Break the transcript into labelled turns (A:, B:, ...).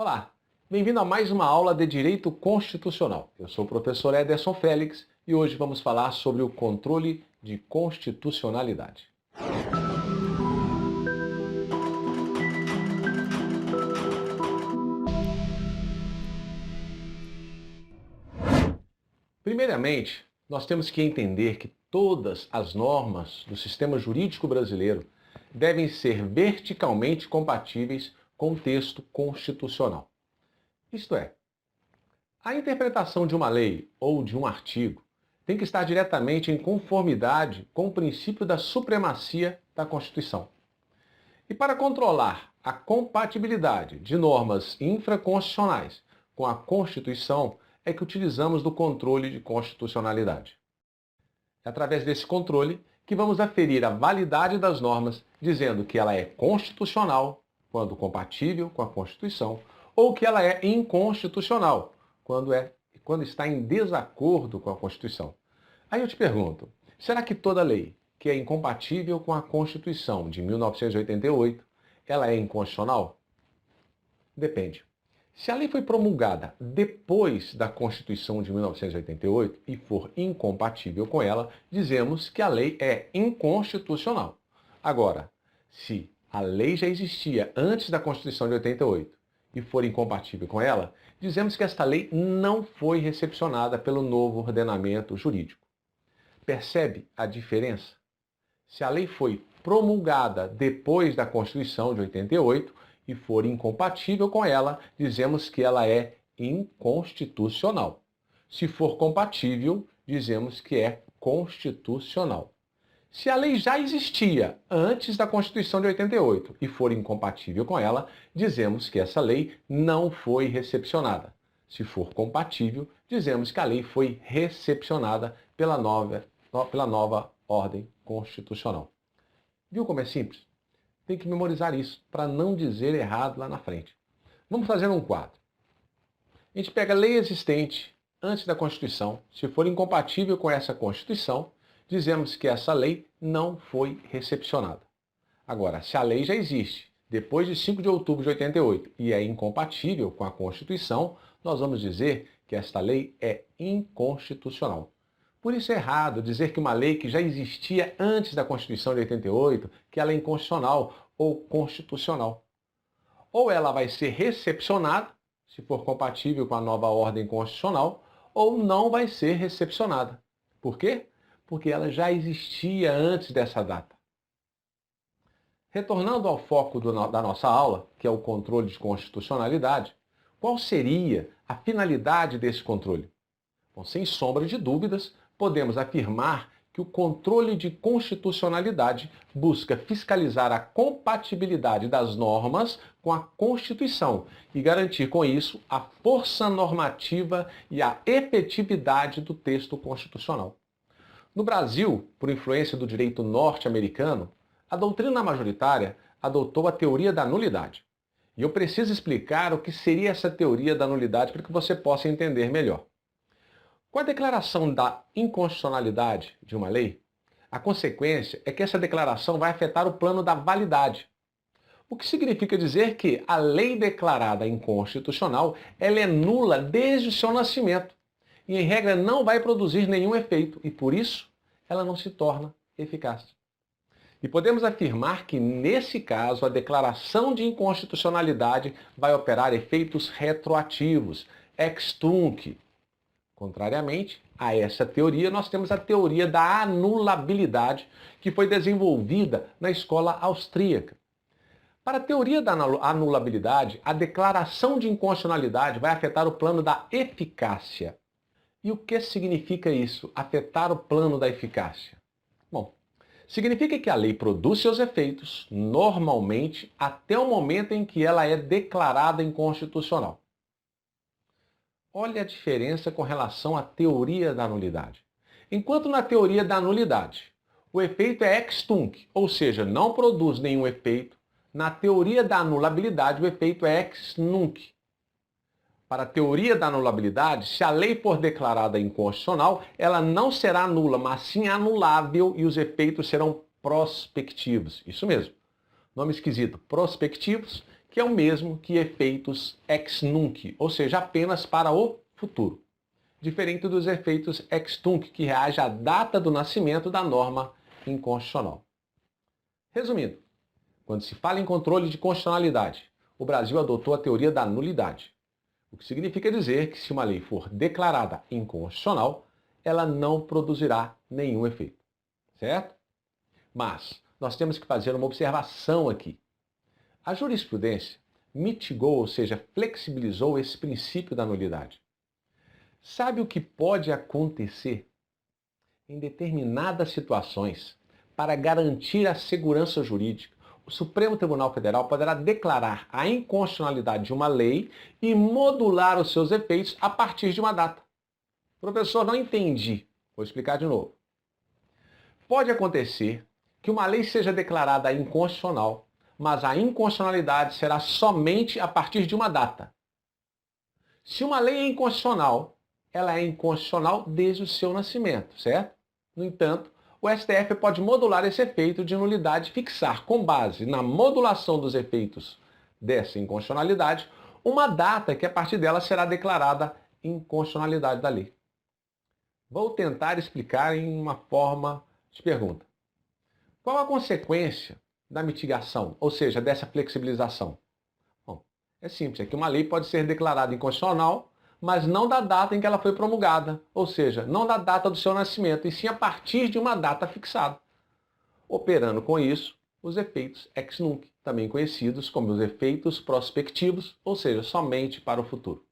A: Olá, bem-vindo a mais uma aula de Direito Constitucional. Eu sou o professor Ederson Félix e hoje vamos falar sobre o controle de constitucionalidade. Primeiramente, nós temos que entender que todas as normas do sistema jurídico brasileiro devem ser verticalmente compatíveis com o texto constitucional. Isto é, a interpretação de uma lei ou de um artigo tem que estar diretamente em conformidade com o princípio da supremacia da Constituição. E para controlar a compatibilidade de normas infraconstitucionais com a Constituição é que utilizamos do controle de constitucionalidade. É através desse controle que vamos aferir a validade das normas, dizendo que ela é constitucional quando compatível com a Constituição ou que ela é inconstitucional quando está em desacordo com a Constituição. Aí eu te pergunto, será que toda lei que é incompatível com a Constituição de 1988, ela é inconstitucional? Depende. Se a lei foi promulgada depois da Constituição de 1988 e for incompatível com ela, dizemos que a lei é inconstitucional. Agora, se a lei já existia antes da Constituição de 88 e for incompatível com ela, dizemos que esta lei não foi recepcionada pelo novo ordenamento jurídico. Percebe a diferença? Se a lei foi promulgada depois da Constituição de 88 e for incompatível com ela, dizemos que ela é inconstitucional. Se for compatível, dizemos que é constitucional. Se a lei já existia antes da Constituição de 88 e for incompatível com ela, dizemos que essa lei não foi recepcionada. Se for compatível, dizemos que a lei foi recepcionada pela nova ordem constitucional. Viu como é simples? Tem que memorizar isso para não dizer errado lá na frente. Vamos fazer um quadro. A gente pega a lei existente antes da Constituição. Se for incompatível com essa Constituição, dizemos que essa lei não foi recepcionada. Agora, se a lei já existe depois de 5 de outubro de 88 e é incompatível com a Constituição, nós vamos dizer que esta lei é inconstitucional. Por isso é errado dizer que uma lei que já existia antes da Constituição de 88, que ela é inconstitucional ou constitucional. Ou ela vai ser recepcionada, se for compatível com a nova ordem constitucional, ou não vai ser recepcionada. Por quê? Porque ela já existia antes dessa data. Retornando ao foco da nossa aula, que é o controle de constitucionalidade, qual seria a finalidade desse controle? Bom, sem sombra de dúvidas, podemos afirmar que o controle de constitucionalidade busca fiscalizar a compatibilidade das normas com a Constituição e garantir com isso a força normativa e a efetividade do texto constitucional. No Brasil, por influência do direito norte-americano, a doutrina majoritária adotou a teoria da nulidade. E eu preciso explicar o que seria essa teoria da nulidade para que você possa entender melhor. Com a declaração da inconstitucionalidade de uma lei, a consequência é que essa declaração vai afetar o plano da validade. O que significa dizer que a lei declarada inconstitucional ela é nula desde o seu nascimento e, em regra, não vai produzir nenhum efeito e, por isso, ela não se torna eficaz. E podemos afirmar que, nesse caso, a declaração de inconstitucionalidade vai operar efeitos retroativos, ex tunc. Contrariamente a essa teoria, nós temos a teoria da anulabilidade, que foi desenvolvida na escola austríaca. Para a teoria da anulabilidade, a declaração de inconstitucionalidade vai afetar o plano da eficácia. E o que significa isso, afetar o plano da eficácia? Bom, significa que a lei produz seus efeitos, normalmente, até o momento em que ela é declarada inconstitucional. Olha a diferença com relação à teoria da nulidade. Enquanto na teoria da nulidade, o efeito é ex tunc, ou seja, não produz nenhum efeito, na teoria da anulabilidade o efeito é ex nunc. Para a teoria da anulabilidade, se a lei for declarada inconstitucional, ela não será nula, mas sim anulável e os efeitos serão prospectivos. Isso mesmo. Nome esquisito, prospectivos, que é o mesmo que efeitos ex nunc, ou seja, apenas para o futuro. Diferente dos efeitos ex tunc, que reage à data do nascimento da norma inconstitucional. Resumindo, quando se fala em controle de constitucionalidade, o Brasil adotou a teoria da nulidade, o que significa dizer que se uma lei for declarada inconstitucional, ela não produzirá nenhum efeito, certo? Mas nós temos que fazer uma observação aqui. A jurisprudência mitigou, ou seja, flexibilizou esse princípio da nulidade. Sabe o que pode acontecer? Em determinadas situações, para garantir a segurança jurídica, o Supremo Tribunal Federal poderá declarar a inconstitucionalidade de uma lei e modular os seus efeitos a partir de uma data. Professor, não entendi. Vou explicar de novo. Pode acontecer que uma lei seja declarada inconstitucional, mas a inconstitucionalidade será somente a partir de uma data. Se uma lei é inconstitucional, ela é inconstitucional desde o seu nascimento, certo? No entanto, o STF pode modular esse efeito de nulidade e fixar, com base na modulação dos efeitos dessa inconstitucionalidade, uma data que a partir dela será declarada inconstitucionalidade da lei. Vou tentar explicar em uma forma de pergunta. Qual a consequência da mitigação, ou seja, dessa flexibilização? Bom, é simples, é que uma lei pode ser declarada inconstitucional, mas não da data em que ela foi promulgada, ou seja, não da data do seu nascimento, e sim a partir de uma data fixada. Operando com isso, os efeitos ex nunc, também conhecidos como os efeitos prospectivos, ou seja, somente para o futuro.